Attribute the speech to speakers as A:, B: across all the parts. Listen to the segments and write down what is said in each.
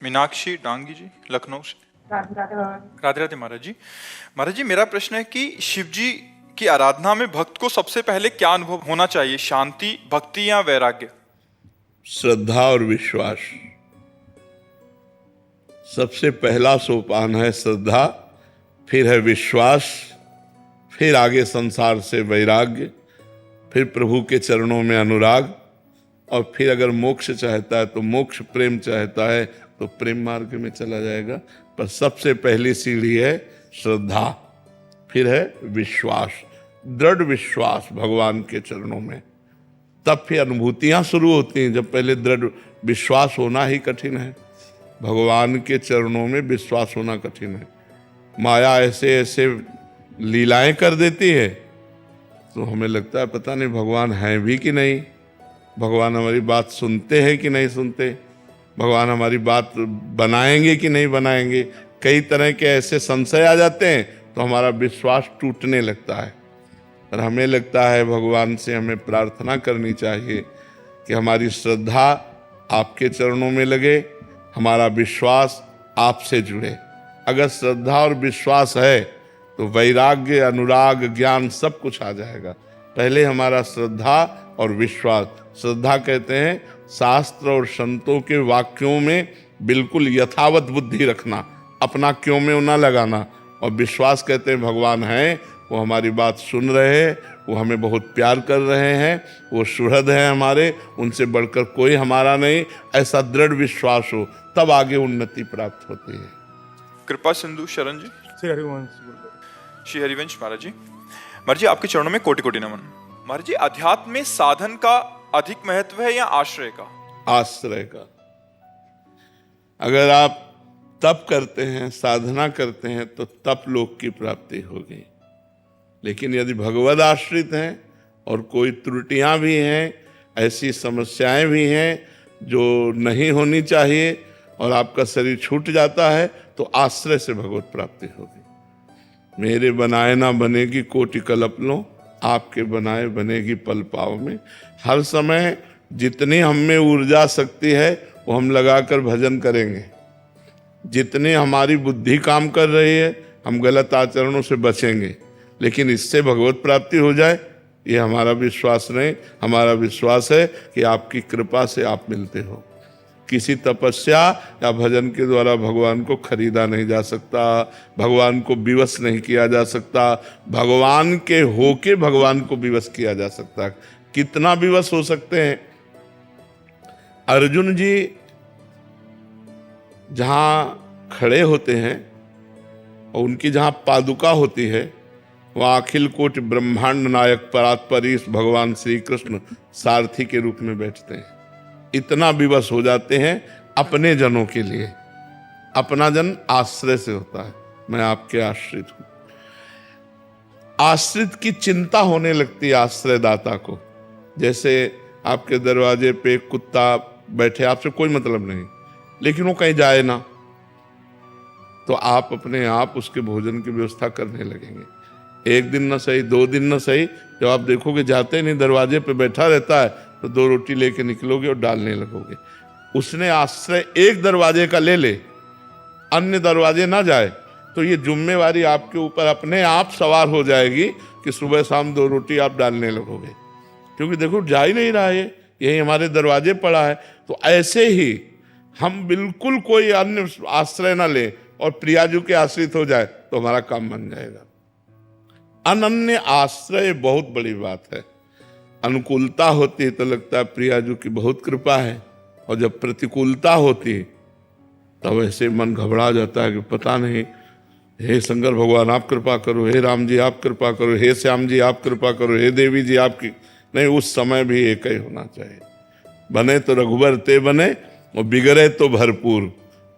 A: मीनाक्षी डांगी जी लखनऊ से।
B: राधे राधे बाबा।
A: राधे राधे महाराज जी। महाराज जी, मेरा प्रश्न है कि शिव जी की आराधना में भक्त को सबसे पहले क्या अनुभव होना चाहिए, शांति, भक्ति या वैराग्य?
C: श्रद्धा और विश्वास। सबसे पहला सोपान है श्रद्धा, फिर है विश्वास, फिर आगे संसार से वैराग्य, फिर प्रभु के चरणों में अनुराग, और फिर अगर मोक्ष चाहता है तो मोक्ष, प्रेम चाहता है तो प्रेम मार्ग में चला जाएगा। पर सबसे पहली सीढ़ी है श्रद्धा, फिर है विश्वास, दृढ़ विश्वास भगवान के चरणों में। तब फिर अनुभूतियां शुरू होती हैं। जब पहले दृढ़ विश्वास होना ही कठिन है, भगवान के चरणों में विश्वास होना कठिन है। माया ऐसे ऐसे लीलाएं कर देती है तो हमें लगता है पता नहीं भगवान हैं भी कि नहीं, भगवान हमारी बात सुनते हैं कि नहीं सुनते, भगवान हमारी बात बनाएंगे कि नहीं बनाएंगे। कई तरह के ऐसे संशय आ जाते हैं तो हमारा विश्वास टूटने लगता है। और हमें लगता है भगवान से हमें प्रार्थना करनी चाहिए कि हमारी श्रद्धा आपके चरणों में लगे, हमारा विश्वास आपसे जुड़े। अगर श्रद्धा और विश्वास है तो वैराग्य, अनुराग, ज्ञान सब कुछ आ जाएगा। पहले हमारा श्रद्धा और विश्वास। श्रद्धा कहते हैं शास्त्र और संतों के वाक्यों में बिल्कुल यथावत बुद्धि रखना, अपना क्यों में ना लगाना। और विश्वास कहते हैं भगवान हैं, वो हमारी बात सुन रहे हैं, वो हमें बहुत प्यार कर रहे हैं, वो सुहृद हैं हमारे, उनसे बढ़कर कोई हमारा नहीं। ऐसा दृढ़ विश्वास हो तब आगे उन्नति प्राप्त होती है।
A: कृपा सिंधु शरण जी।
B: श्री हरिवंश।
A: श्री हरिवंश महाराज जी। महाराज जी, आपके चरणों में कोटि कोटि नमन। महाराज जी, अध्यात्म में साधन का अधिक महत्व है या आश्रय का?
C: आश्रय का। अगर आप तप करते हैं, साधना करते हैं तो तप लोक की प्राप्ति होगी। लेकिन यदि भगवद आश्रित हैं और कोई त्रुटियां भी हैं, ऐसी समस्याएं भी हैं जो नहीं होनी चाहिए और आपका शरीर छूट जाता है, तो आश्रय से भगवत प्राप्ति होगी। मेरे बनाए ना बनेगी कोटि कल्प लो, आपके बनाए बनेगी पल पाव में। हर समय जितनी हम में ऊर्जा शक्ति है वो हम लगाकर भजन करेंगे। जितनी हमारी बुद्धि काम कर रही है हम गलत आचरणों से बचेंगे। लेकिन इससे भगवत प्राप्ति हो जाए ये हमारा विश्वास नहीं। हमारा विश्वास है कि आपकी कृपा से आप मिलते हो। किसी तपस्या या भजन के द्वारा भगवान को खरीदा नहीं जा सकता, भगवान को विवश नहीं किया जा सकता। भगवान के होके भगवान को विवश किया जा सकता। कितना विवश हो सकते हैं? अर्जुन जी जहाँ खड़े होते हैं और उनकी जहाँ पादुका होती है वहाँ अखिल कोटि ब्रह्मांड नायक परात्परीश भगवान श्री कृष्ण सारथी के रूप में बैठते हैं। इतना विवश हो जाते हैं अपने जनों के लिए। अपना जन आश्रय से होता है, मैं आपके आश्रित हूं। आश्रित की चिंता होने लगती है आश्रयदाता को। जैसे आपके दरवाजे पे कुत्ता बैठे, आपसे कोई मतलब नहीं, लेकिन वो कहीं जाए ना, तो आप अपने आप उसके भोजन की व्यवस्था करने लगेंगे। एक दिन न सही, 2 दिन न सही, जब आप देखोगे जाते नहीं, दरवाजे पे बैठा रहता है, तो 2 रोटी लेके निकलोगे और डालने लगोगे। उसने आश्रय एक दरवाजे का ले ले, अन्य दरवाजे ना जाए, तो ये जिम्मेवारी आपके ऊपर अपने आप सवार हो जाएगी कि सुबह शाम 2 रोटी आप डालने लगोगे। क्योंकि देखो जा ही नहीं रहा है, यही हमारे दरवाजे पड़ा है। तो ऐसे ही हम बिल्कुल कोई अन्य आश्रय ना ले और प्रियाजू के आश्रित हो जाए तो हमारा काम बन जाएगा। अनन्य आश्रय बहुत बड़ी बात है। अनुकूलता होती है तो लगता है प्रियाजू की बहुत कृपा है, और जब प्रतिकूलता होती है तब ऐसे मन घबरा जाता है कि पता नहीं, हे शंकर भगवान आप कृपा करो, हे राम जी आप कृपा करो, हे श्याम जी आप कृपा करो, हे देवी जी आपकी नहीं। उस समय भी एक ही होना चाहिए। बने तो रघुबर ते बने और बिगड़े तो भरपूर,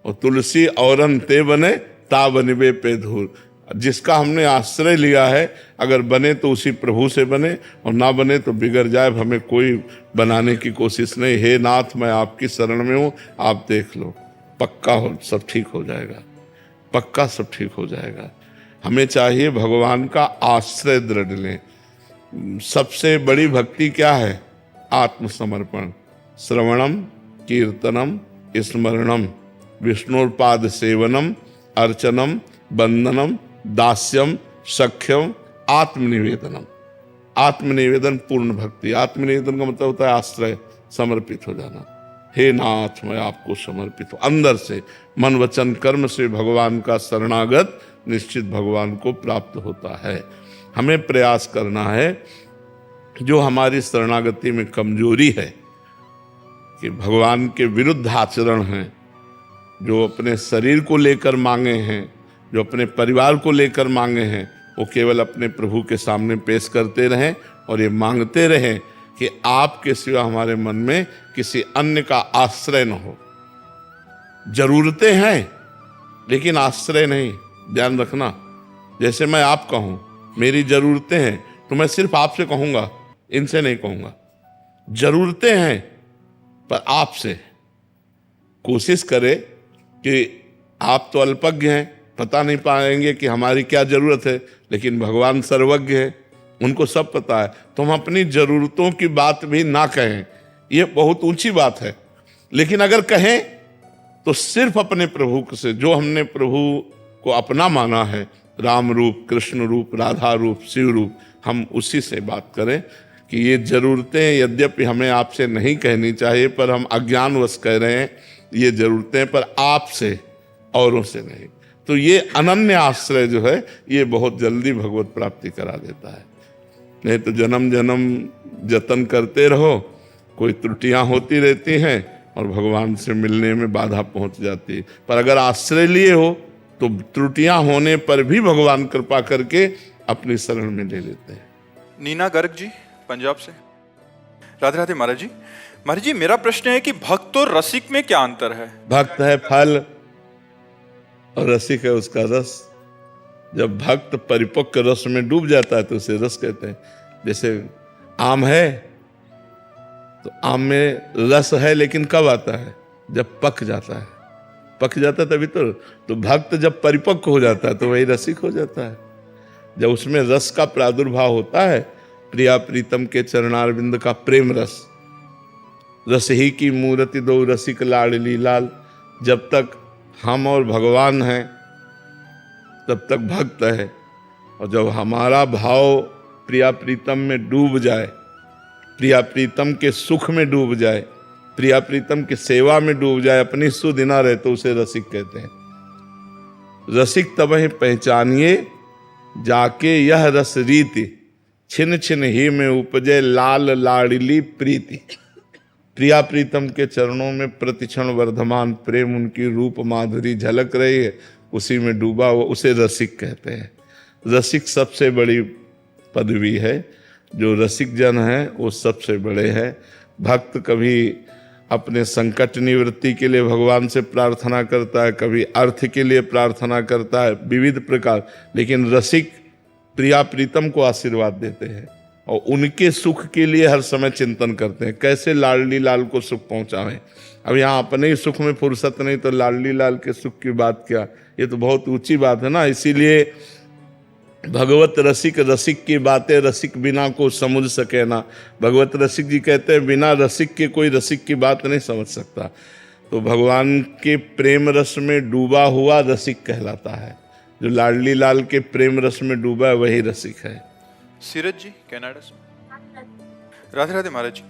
C: और तुलसी औरन ते बने ता बनिबे पे धूर। जिसका हमने आश्रय लिया है, अगर बने तो उसी प्रभु से बने, और ना बने तो बिगड़ जाए। हमें कोई बनाने की कोशिश नहीं। हे नाथ मैं आपकी शरण में हूँ, आप देख लो, पक्का हो सब ठीक हो जाएगा, पक्का सब ठीक हो जाएगा। हमें चाहिए भगवान का आश्रय दृढ़ लें। सबसे बड़ी भक्ति क्या है? आत्मसमर्पण। श्रवणम कीर्तनम स्मरणम विष्णुर्पाद सेवनम अर्चनम बंदनम दास्यम सख्यम आत्मनिवेदनम। आत्मनिवेदन पूर्ण भक्ति। आत्मनिवेदन का मतलब होता है आश्रय, समर्पित हो जाना। हे नाथ मैं आपको समर्पित हूं, अंदर से मन वचन कर्म से भगवान का शरणागत निश्चित भगवान को प्राप्त होता है। हमें प्रयास करना है जो हमारी शरणागति में कमजोरी है, कि भगवान के विरुद्ध आचरण है, जो अपने शरीर को लेकर मांगे हैं, जो अपने परिवार को लेकर मांगे हैं, वो केवल अपने प्रभु के सामने पेश करते रहें और ये मांगते रहें कि आपके सिवा हमारे मन में किसी अन्य का आश्रय न हो। जरूरतें हैं लेकिन आश्रय नहीं, ध्यान रखना। जैसे मैं आपका हूं, मेरी जरूरतें हैं तो मैं सिर्फ आपसे कहूंगा, इनसे नहीं कहूंगा। जरूरतें हैं पर आपसे। कोशिश करें कि आप तो अल्पज्ञ हैं, पता नहीं पाएंगे कि हमारी क्या जरूरत है, लेकिन भगवान सर्वज्ञ है, उनको सब पता है। तो हम अपनी जरूरतों की बात भी ना कहें, ये बहुत ऊंची बात है। लेकिन अगर कहें तो सिर्फ अपने प्रभु से, जो हमने प्रभु को अपना माना है, राम रूप, कृष्ण रूप, राधा रूप, शिव रूप, हम उसी से बात करें कि ये जरूरतें यद्यपि हमें आपसे नहीं कहनी चाहिए, पर हम अज्ञानवश कह रहे हैं ये जरूरतें, पर आपसे, औरों से नहीं। तो ये अनन्य आश्रय जो है ये बहुत जल्दी भगवत प्राप्ति करा देता है। नहीं तो जन्म जन्म जतन करते रहो, कोई त्रुटियां होती रहती हैं और भगवान से मिलने में बाधा पहुंच जाती है। पर अगर आश्रय लिए हो तो त्रुटियां होने पर भी भगवान कृपा करके अपनी शरण में ले लेते हैं।
A: नीना गर्ग जी पंजाब से। राधे राधे महाराज जी। महाराज जी मेरा प्रश्न है कि भक्त और रसिक में क्या अंतर है?
C: भक्त है फल और रसिक है उसका रस। जब भक्त परिपक्व रस में डूब जाता है तो उसे रस कहते हैं। जैसे आम है तो आम में रस है, लेकिन कब आता है? जब पक जाता है। पक जाता है तभी तो भक्त जब परिपक्व हो जाता है तो वही रसिक हो जाता है। जब उसमें रस का प्रादुर्भाव होता है, प्रिया प्रीतम के चरणारविंद का प्रेम रस, रस ही की मूर्ति दो रसिक लाडली लाल। जब तक हम और भगवान हैं तब तक भक्त है, और जब हमारा भाव प्रिया प्रीतम में डूब जाए, प्रिया प्रीतम के सुख में डूब जाए, प्रिया प्रीतम की सेवा में डूब जाए, अपनी सुध ना रहे, तो उसे रसिक कहते हैं। रसिक तब ही पहचानिए जाके यह रस रीति, छिन छिन ही में उपजे लाल लाडली प्रीति। प्रिया प्रीतम के चरणों में प्रतिक्षण वर्धमान प्रेम, उनकी रूप माधुरी झलक रही है, उसी में डूबा हुआ, उसे रसिक कहते हैं। रसिक सबसे बड़ी पदवी है। जो रसिक जन है वो सबसे बड़े हैं। भक्त कभी अपने संकट निवृत्ति के लिए भगवान से प्रार्थना करता है, कभी अर्थ के लिए प्रार्थना करता है, विविध प्रकार। लेकिन रसिक प्रिया प्रीतम को आशीर्वाद देते हैं और उनके सुख के लिए हर समय चिंतन करते हैं, कैसे लाडली लाल को सुख पहुंचावें। अब यहाँ अपने ही सुख में फुर्सत नहीं तो लाडली लाल के सुख की बात क्या? ये तो बहुत ऊंची बात है ना। इसीलिए भगवत रसिक, रसिक की बातें रसिक बिना को समझ सके ना। भगवत रसिक जी कहते हैं बिना रसिक के कोई रसिक की बात नहीं समझ सकता। तो भगवान के प्रेम रस में डूबा हुआ रसिक कहलाता है। जो लाडली लाल के प्रेम रस में डूबा है वही रसिक है।
A: सीरज जी कनाडा से। राधे राधे महाराज जी।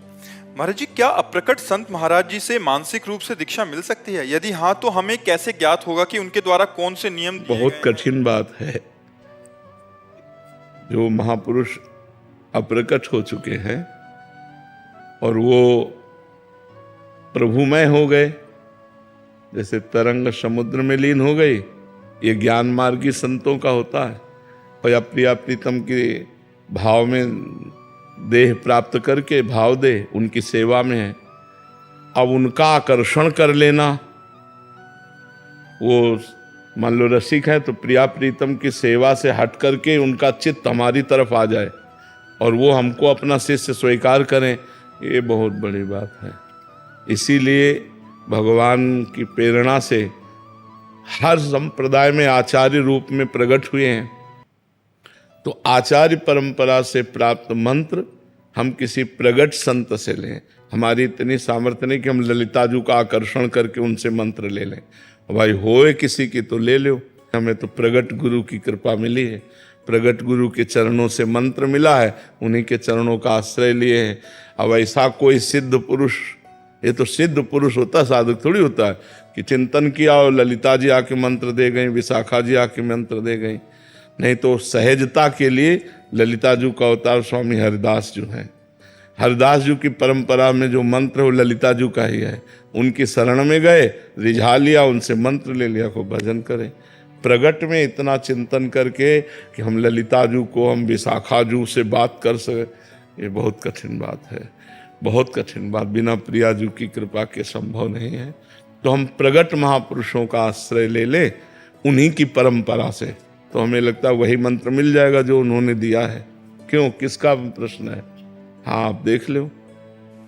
A: महाराज जी क्या अप्रकट संत महाराज जी से मानसिक रूप से दीक्षा मिल सकती है? यदि हाँ तो हमें कैसे ज्ञात होगा कि उनके द्वारा कौन से नियम दिए गए
C: बहुत कठिन बात है। जो महापुरुष अप्रकट हो चुके हैं और वो प्रभुमय हो गए, जैसे तरंग समुद्र में लीन हो गई, ये ज्ञान मार्गी संतों का होता है। और या प्रिया प्रीतम के भाव में देह प्राप्त करके भाव दे उनकी सेवा में है। अब उनका आकर्षण कर लेना, वो मान लो रसिक है तो प्रिया प्रीतम की सेवा से हट करके उनका चित्त हमारी तरफ आ जाए और वो हमको अपना शिष्य स्वीकार करें, ये बहुत बड़ी बात है। इसीलिए भगवान की प्रेरणा से हर संप्रदाय में आचार्य रूप में प्रकट हुए हैं। तो आचार्य परंपरा से प्राप्त मंत्र हम किसी प्रगट संत से लें। हमारी इतनी सामर्थ्य नहीं कि हम ललिता जी का आकर्षण करके उनसे मंत्र ले लें। भाई होए किसी की तो ले लो। हमें तो प्रगट गुरु की कृपा मिली है, प्रगट गुरु के चरणों से मंत्र मिला है, उन्हीं के चरणों का आश्रय लिए हैं। अब ऐसा कोई सिद्ध पुरुष, ये तो सिद्ध पुरुष होता, साधक थोड़ी होता है कि चिंतन किया और ललिता जी आके मंत्र दे गई, विशाखा जी आके मंत्र दे गई। नहीं तो सहजता के लिए ललिता जी का अवतार स्वामी हरिदास जी हैं। हरिदास जी की परंपरा में जो मंत्र वो ललिता जी का ही है। उनकी शरण में गए, रिझा लिया, उनसे मंत्र ले लिया, को भजन करें। प्रगट में इतना चिंतन करके कि हम ललिता जी को, हम विशाखा जी से बात कर सके, ये बहुत कठिन बात है, बहुत कठिन बात, बिना प्रिया जी की कृपा के संभव नहीं है। तो हम प्रगट महापुरुषों का आश्रय ले लें, उन्हीं की परंपरा से, तो हमें लगता है वही मंत्र मिल जाएगा जो उन्होंने दिया है। क्यों, किसका प्रश्न है? हाँ, आप देख लो।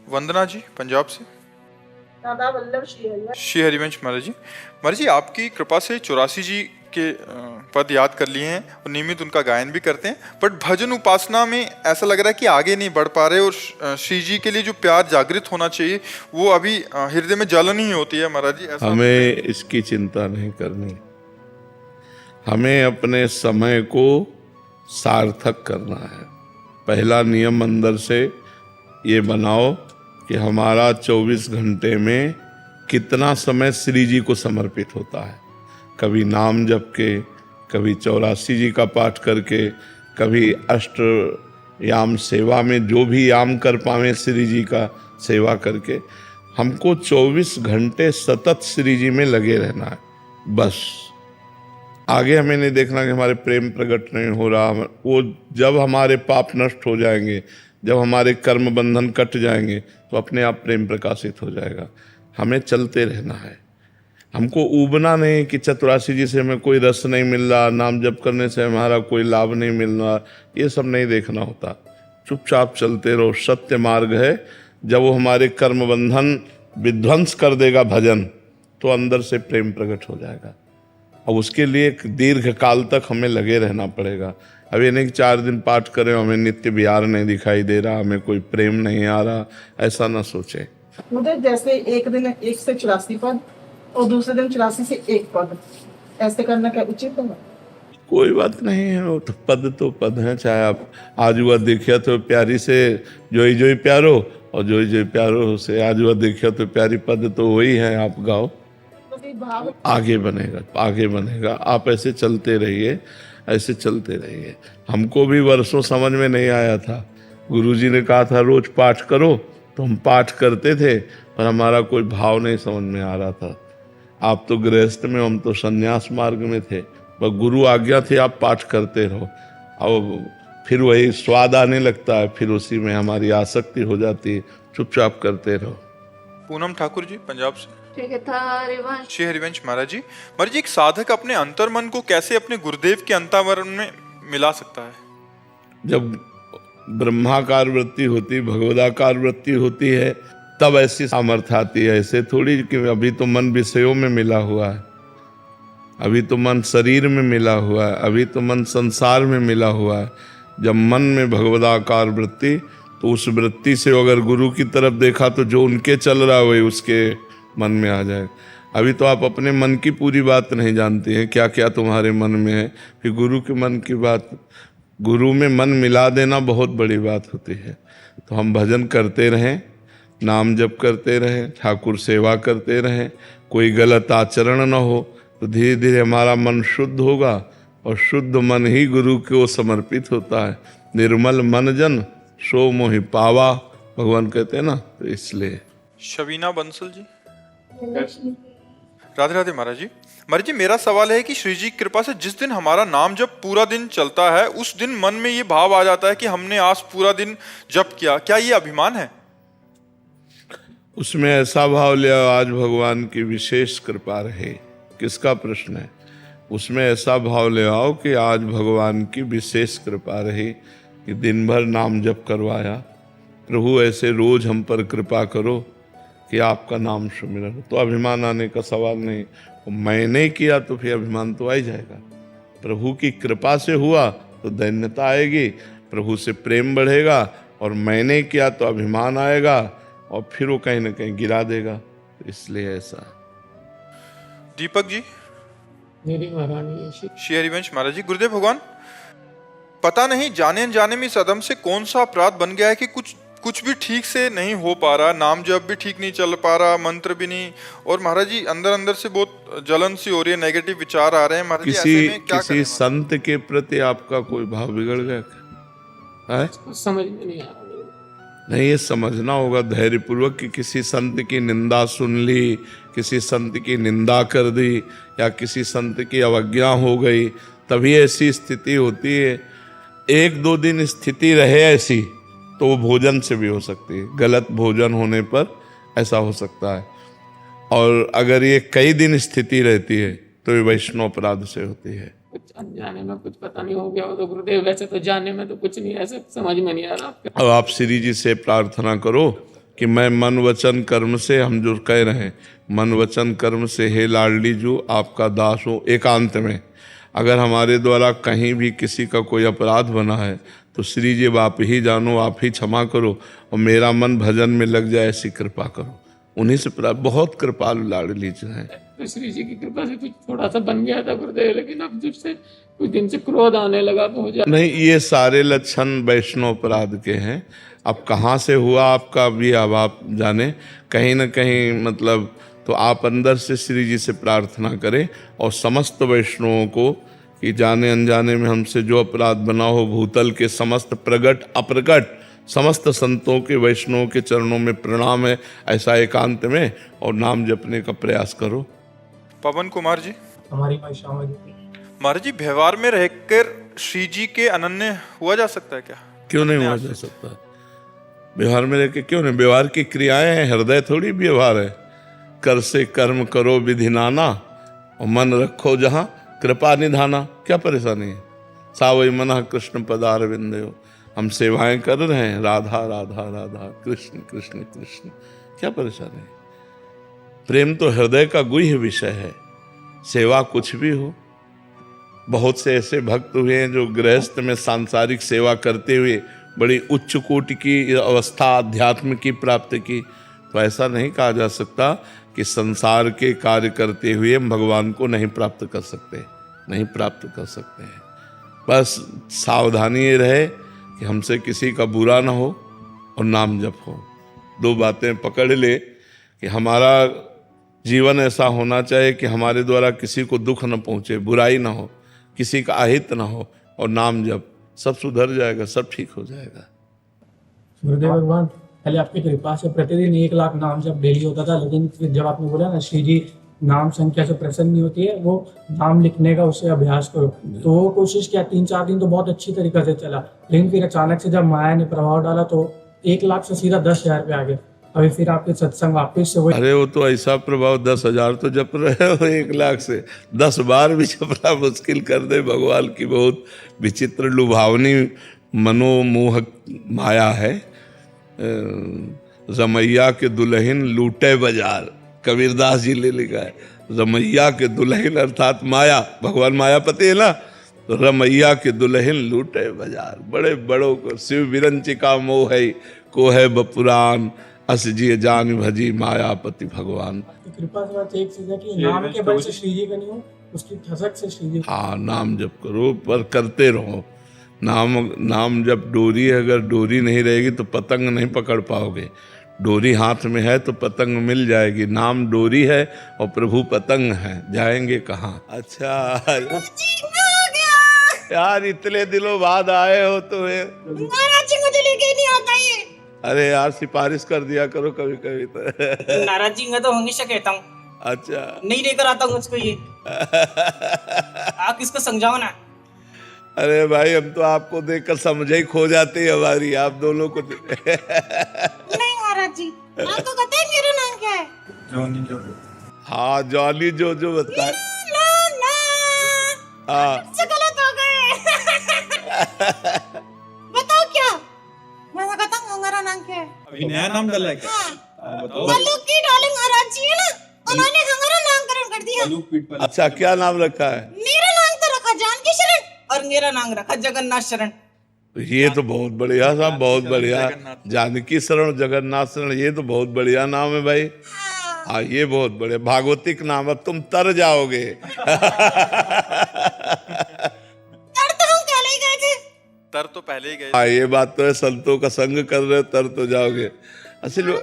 A: वंदना जी पंजाब से।
B: दादा वल्लभ
A: श्री हरिवंश महाराज जी, महाराज जी आपकी कृपा से 84 जी के पद याद कर लिए हैं और नियमित उनका गायन भी करते हैं, बट भजन उपासना में ऐसा लग रहा है कि आगे नहीं बढ़ पा रहे, और श्री जी के लिए जो प्यार जागृत होना चाहिए वो अभी हृदय में जलन ही होती है। महाराज जी ऐसा
C: हमें इसकी चिंता नहीं करनी, हमें अपने समय को सार्थक करना है। पहला नियम अंदर से ये बनाओ कि हमारा 24 घंटे में कितना समय श्री जी को समर्पित होता है। कभी नाम जप के, कभी 84 जी का पाठ करके, कभी अष्ट याम सेवा में जो भी याम कर पावे श्री जी का सेवा करके। हमको 24 घंटे सतत श्री जी में लगे रहना है, बस। आगे हमें नहीं देखना कि हमारे प्रेम प्रकट नहीं हो रहा। वो जब हमारे पाप नष्ट हो जाएंगे, जब हमारे कर्म बंधन कट जाएंगे, तो अपने आप प्रेम प्रकाशित हो जाएगा। हमें चलते रहना है, हमको ऊबना नहीं कि 84 जी से हमें कोई रस नहीं मिल रहा, नाम जप करने से हमारा कोई लाभ नहीं मिल रहा, ये सब नहीं देखना होता। चुपचाप चलते रहो, सत्य मार्ग है। जब वो हमारे कर्म बंधन विध्वंस कर देगा भजन, तो अंदर से प्रेम प्रकट हो जाएगा। अब उसके लिए एक दीर्घ काल तक हमें लगे रहना पड़ेगा। अब ये नहीं कि 4 दिन पाठ करें, हमें नित्य विहार नहीं दिखाई दे रहा, हमें कोई प्रेम नहीं आ रहा, ऐसा ना सोचे।
B: मुझे जैसे एक दिन 1 से 84 पद और दूसरे दिन 84 से 1 पद, ऐसे करना क्या उचित है?
C: कोई बात नहीं है, वो तो पद है। चाहे आप आज हुआ देखिया तो प्यारी से जोई जोई प्यारो, और जोई जोई प्यारो से आज हुआ देखिया तो प्यारी, पद तो वही है, आप गाओ,
B: भाव
C: आगे बनेगा, आगे बनेगा। आप ऐसे चलते रहिए, ऐसे चलते रहिए। हमको भी वर्षों समझ में नहीं आया था। गुरुजी ने कहा था रोज पाठ करो, तो हम पाठ करते थे, पर हमारा कोई भाव नहीं समझ में आ रहा था। आप तो गृहस्थ में, हम तो संन्यास मार्ग में थे, पर गुरु आज्ञा थी आप पाठ करते रहो। अब फिर वही स्वाद आने लगता है, फिर उसी में हमारी आसक्ति हो जाती है। चुपचाप करते रहो।
A: पूनम ठाकुर जी पंजाब से।
B: ठीक है था हरिवंश।
A: श्री हरिवंश महाराज जी, महाराज जी एक साधक अपने अंतर्मन को कैसे अपने गुरुदेव के अंतर्मन में मिला सकता है?
C: जब ब्रह्माकार वृत्ति होती, भगवदाकार वृत्ति होती है, तब ऐसी सामर्थ्य आती है। ऐसे थोड़ी कि अभी तो मन विषयों में मिला हुआ है, अभी तो मन शरीर में मिला हुआ है, अभी तो मन संसार में मिला हुआ है। जब मन में भगवदाकार वृत्ति, तो उस वृत्ति से अगर गुरु की तरफ देखा तो जो उनके चल रहा है वही उसके मन में आ जाए। अभी तो आप अपने मन की पूरी बात नहीं जानते हैं, क्या क्या तुम्हारे मन में है। फिर गुरु के मन की बात, गुरु में मन मिला देना बहुत बड़ी बात होती है। तो हम भजन करते रहें, नाम जप करते रहें, ठाकुर सेवा करते रहें, कोई गलत आचरण न हो, तो धीरे धीरे हमारा मन शुद्ध होगा, और शुद्ध मन ही गुरु को समर्पित होता है। निर्मल मन जन सो मोहि पावा, भगवान कहते हैं ना, तो इसलिए।
A: शबीना बंसल जी। राधे राधे महाराज जी। महाराज जी मेरा सवाल है कि श्री जी की कृपा से जिस दिन हमारा नाम जब पूरा दिन चलता है, उस दिन मन में ये भाव आ जाता है कि हमने आज पूरा दिन जप किया, क्या ये अभिमान है?
C: उसमें ऐसा भाव लिया आज भगवान की विशेष कृपा रहे। किसका प्रश्न है? उसमें ऐसा भाव ले आओ कि आज भगवान की विशेष कृपा रही कि दिन भर नाम जप करवाया। प्रभु ऐसे रोज हम पर कृपा करो कि आपका नाम सुमिरन। तो अभिमान आने का सवाल नहीं। मैंने किया तो फिर अभिमान तो आ ही जाएगा। प्रभु की कृपा से हुआ तो दैन्यता आएगी, प्रभु से प्रेम बढ़ेगा, और मैंने किया तो अभिमान आएगा, और फिर वो कहीं ना कहीं गिरा देगा। तो इसलिए ऐसा।
A: दीपक जी,
D: मेरी महारानी श्री
A: श्री हरिवंश महाराज जी। गुरुदेव भगवान, पता नहीं जाने अनजाने में इस अदम से कौन सा अपराध बन गया है कि कुछ भी ठीक से नहीं हो पा रहा, नाम जप भी ठीक नहीं चल पा रहा, मंत्र भी नहीं, और महाराज जी अंदर अंदर से बहुत जलन सी हो रही है, नेगेटिव विचार आ रहे हैं महाराज जी। ऐसे में क्या
C: किसी
A: करें?
C: संत के प्रति आपका कोई भाव बिगड़ गया क्या? है?
D: कुछ समझ में नहीं आ रहा मेरे।
C: नहीं, ये समझना होगा धैर्यपूर्वक कि किसी संत की निंदा सुन ली, किसी संत की निंदा कर दी, या किसी संत की अवज्ञा हो गई, तभी ऐसी स्थिति होती है। एक दो दिन स्थिति रहे ऐसी तो वो भोजन से भी हो सकती है, गलत भोजन होने पर ऐसा हो सकता है। और अगर ये कई दिन स्थिति रहती है तो ये वैष्णव अपराध से होती है।
D: कुछ अनजाने में कुछ पता नहीं हो गया हो तो गुरुदेव, वैसे तो जानने में तो कुछ नहीं, ऐसे समझ में नहीं आ रहा आपके।
C: अब आप श्री जी से प्रार्थना करो कि मैं मन वचन कर्म से, हम जो कह रहे हैं मन वचन कर्म से, हे लाडली जो आपका दास हो, एकांत में अगर हमारे द्वारा कहीं भी किसी का कोई अपराध बना है तो श्री जी आप ही जानो, आप ही क्षमा करो और मेरा मन भजन में लग जाए, ऐसी कृपा करो। उन्हीं से बहुत कृपालु लाडली जो हैं।
D: तो श्री जी की कृपा से कुछ थोड़ा सा बन गया था गुरुदेव, लेकिन अब जब से कुछ दिन से क्रोध आने लगा बहुत ज्यादा।
C: नहीं, ये सारे लक्षण वैष्णव अपराध के हैं। अब कहाँ से हुआ आपका भी अब आप जाने, कहीं ना कहीं मतलब, तो आप अंदर से श्री जी से प्रार्थना करें और समस्त वैष्णवों को कि जाने अनजाने में हमसे जो अपराध बना हो, भूतल के समस्त प्रगट अप्रगट समस्त संतों के वैष्णवों के चरणों में प्रणाम है, ऐसा एकांत में, और नाम जपने का प्रयास करो।
A: पवन कुमार जी,
E: हमारी माँ श्यामा जी।
A: महाराज जी व्यवहार में रहकर श्री जी के अनन्य हुआ जा सकता है क्या?
C: क्यों नहीं हुआ जा सकता? व्यवहार में रह के क्यों नहीं? व्यवहार की क्रियाएं हैं, हृदय थोड़ी व्यवहार है। कर से कर्म करो विधि नाना और मन रखो जहाँ कृपा निधाना। क्या परेशानी है? सावई मना कृष्ण पदार विंदयो। हम सेवाएं कर रहे हैं, राधा राधा राधा, कृष्ण कृष्ण कृष्ण। क्या परेशानी है? प्रेम तो हृदय का गुह्य विषय है। सेवा कुछ भी हो, बहुत से ऐसे भक्त हुए हैं जो गृहस्थ में सांसारिक सेवा करते हुए बड़ी उच्च कोटि की अवस्था अध्यात्म की प्राप्त की। तो ऐसा नहीं कहा जा सकता कि संसार के कार्य करते हुए हम भगवान को नहीं प्राप्त कर सकते, नहीं प्राप्त कर सकते हैं। बस सावधानी ये रहे कि हमसे किसी का बुरा ना हो और नाम जप हो। दो बातें पकड़ ले कि हमारा जीवन ऐसा होना चाहिए कि हमारे द्वारा किसी को दुख न पहुंचे, बुराई ना हो, किसी का अहित ना हो, और नाम जप, सब सुधर जाएगा, सब ठीक हो जाएगा।
E: गुरुदेव भगवान, पहले आपकी कृपा से प्रतिदिन 1 लाख नाम जब डेली होता था, लेकिन फिर जब आपने बोला ना श्री जी नाम संख्या से प्रसन्न नहीं होती है, वो नाम लिखने का उससे अभ्यास करो, तो वो कोशिश किया 3-4 दिन तो बहुत अच्छी तरीके से चला, लेकिन फिर अचानक से जब माया ने प्रभाव डाला तो 1 लाख से सीधा 10,000 पे आ गए। अभी फिर आपके सत्संग वापिस से वही।
C: अरे वो तो ऐसा प्रभाव, 10,000 तो जप रहे हो, 1 लाख से 10 बार भी जपना मुश्किल कर दे भगवान की। बहुत विचित्र लुभावनी मनोमोहक माया है। रमैया के दुल्हन लूटे बाजार, कबीरदास जी ने लिखा है। रमैया के दुल्हन अर्थात माया, भगवान मायापति है ना, तो रमैया के दुल्हन लूटे बाजार। बड़े बड़ों को शिव विरंचिका मोह है, को है बपुरान, अस जिय जान भजी मायापति भगवान।
E: कृपा से बात एक चीज है कि नाम के बल से श्री जी का नहीं हो, उसकी ठसक से श्री जी।
C: हाँ, नाम जप करो पर करते रहो। नाम जब डोरी है, अगर डोरी नहीं रहेगी तो पतंग नहीं पकड़ पाओगे। डोरी हाथ में है तो पतंग मिल जाएगी। नाम डोरी है और प्रभु पतंग है, जाएंगे कहाँ? अच्छा यार, इतने दिनों बाद आए हो तो
F: महाराज जी मुझे लेके नहीं आता ये।
C: अरे यार, सिफारिश कर दिया करो कभी कभी तो।
F: नाराज जी मैं तो हमेशा कहता हूँ,
C: अच्छा,
F: नहीं लेकर आता हूँ मुझको ये। आप इसको समझाओ ना।
C: अरे भाई, हम तो आपको देखकर समझ ही खो जाते हैं हमारी, आप दोनों को।
F: नहीं महाराज जी, आपको पता है मेरा नाम क्या है?
A: जॉनी जो।
C: हाँ, जॉनी जो जो बताए। हाँ,
F: से गलत हो गए। बताओ क्या? मैं कहता हूँ हमारा नाम क्या है?
A: अभी नया नाम डाला है क्या?
F: बल्लू की डार्लिंग महाराज जी है ना, उन्होंने हमारा नामकरण कर दिया।
C: अच्छा, क्या नाम रखा है?
F: मेरा नाम तो रखा जानकी शरण और मेरा नाम रखा जगन्नाथ शरण।
C: ये तो बहुत बढ़िया साहब, बहुत बढ़िया। जानकी शरण, जगन्नाथ शरण, ये तो बहुत बढ़िया नाम है भाई।
F: हाँ,
C: हाँ ये बहुत बड़े भागवतिक नाम, अब तुम तर जाओगे।
F: तर तो हम पहले ही गए थे।
A: तर तो पहले ही गए।
C: हाँ ये बात तो है, संतों का संग कर रहे हो तर तो जाओगे असल।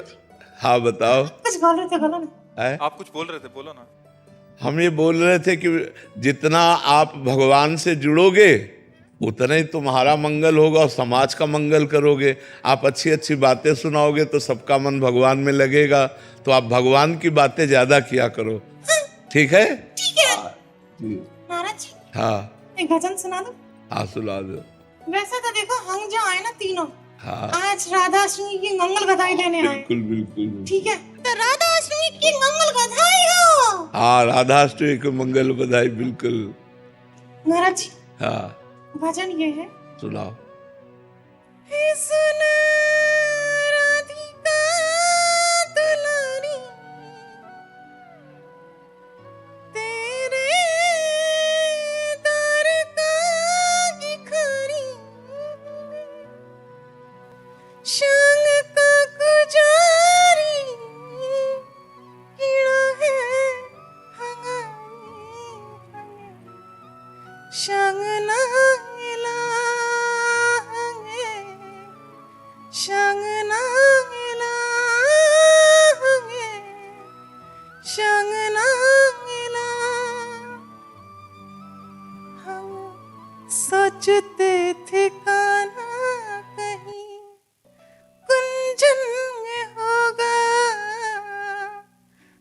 C: हाँ बताओ।
F: कुछ बोल रहे थे, बोलो ना।
C: है?
A: आप कुछ बोल रहे थे, बोलो ना।
C: हम ये बोल रहे थे कि जितना आप भगवान से जुड़ोगे उतना ही तुम्हारा मंगल होगा और समाज का मंगल करोगे। आप अच्छी अच्छी बातें सुनाओगे तो सबका मन भगवान में लगेगा। तो आप भगवान की बातें ज्यादा किया करो, ठीक है?
F: ठीक है महाराज जी,
C: हाँ
F: एक भजन सुना दो।
C: हाँ सुना दो।
F: वैसे तो देखो हम जो आए ना तीनों,
C: हाँ
F: आज राधा अष्टमी की मंगल बधाई देने आए।
C: बिल्कुल बिल्कुल।
F: ठीक है, तो राधा अष्टमी की मंगल बधाई हो।
C: हाँ राधाष्टमी को मंगल बधाई, बिल्कुल।
F: महाराज जी
C: हाँ
F: भजन ये है।
C: सुनाओ।
F: हे सुन राधिका दुलारी, तेरे दर का भिखारी, संग का गुजारी, कीड़ा है हंगामी, संग ना संग ना संग ना हम सोचते थे काना कहीं कुंजन में होगा,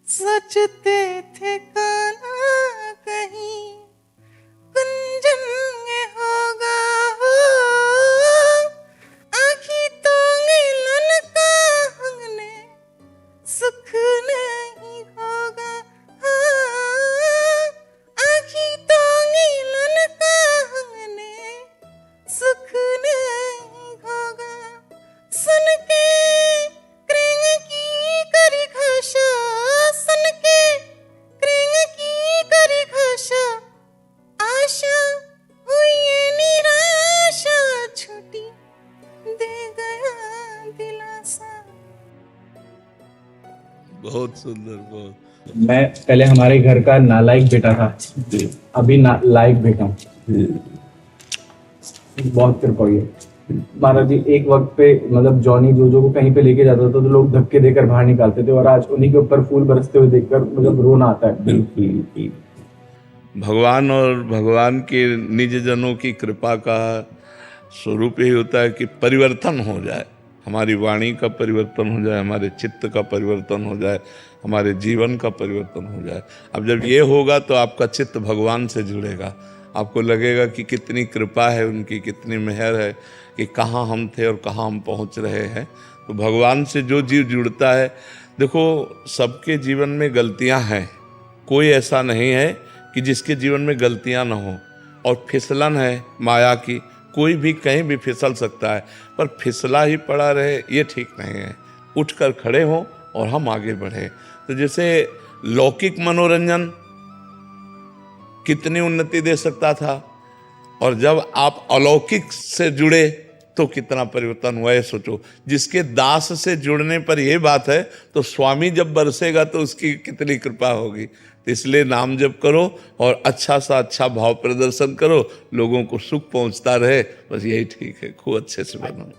F: सोचते थे काना कहीं कुंजन में होगा। हो आखी तो मिलन का हमने सुख नहीं होगा। हाँ, आखी तो मिलन का हमने सुख नहीं होगा। सुन के कृंग की करी घोषा, सुन के कृंग की करी घोषा, आशा हुई निराशा, छुट्टी दे गया दिलासा।
C: बहुत सुंदर, बहुत।
G: मैं पहले हमारे घर का नालायक बेटा था, अभी लायक बेटा हूँ। बहुत कृपा हुई है महाराज जी। एक वक्त पे मतलब जॉनी जोजो को कहीं पे लेके जाता था तो लोग धक्के देकर बाहर निकालते थे, और आज उन्हीं के ऊपर फूल बरसते हुए देखकर मतलब रोना आता है।
C: बिल्कुल। भगवान और भगवान के निज जनों की कृपा का स्वरूप यही होता है कि परिवर्तन हो जाए, हमारी वाणी का परिवर्तन हो जाए, हमारे चित्त का परिवर्तन हो जाए, हमारे जीवन का परिवर्तन हो जाए। अब जब ये होगा तो आपका चित्त भगवान से जुड़ेगा, आपको लगेगा कि कितनी कृपा है उनकी, कितनी मेहर है कि कहाँ हम थे और कहाँ हम पहुँच रहे हैं। तो भगवान से जो जीव जुड़ता है, देखो सबके जीवन में गलतियाँ हैं, कोई ऐसा नहीं है कि जिसके जीवन में गलतियाँ ना हो। और फिसलन है माया की, कोई भी कहीं भी फिसल सकता है, पर फिसला ही पड़ा रहे ये ठीक नहीं है। उठकर खड़े हों और हम आगे बढ़े। तो जैसे लौकिक मनोरंजन कितनी उन्नति दे सकता था, और जब आप अलौकिक से जुड़े तो कितना परिवर्तन हुआ है सोचो। जिसके दास से जुड़ने पर यह बात है तो स्वामी जब बरसेगा तो उसकी कितनी कृपा होगी। तो इसलिए नाम जप करो और अच्छा सा अच्छा भाव प्रदर्शन करो, लोगों को सुख पहुंचता रहे, बस यही ठीक है। खूब अच्छे से बनो।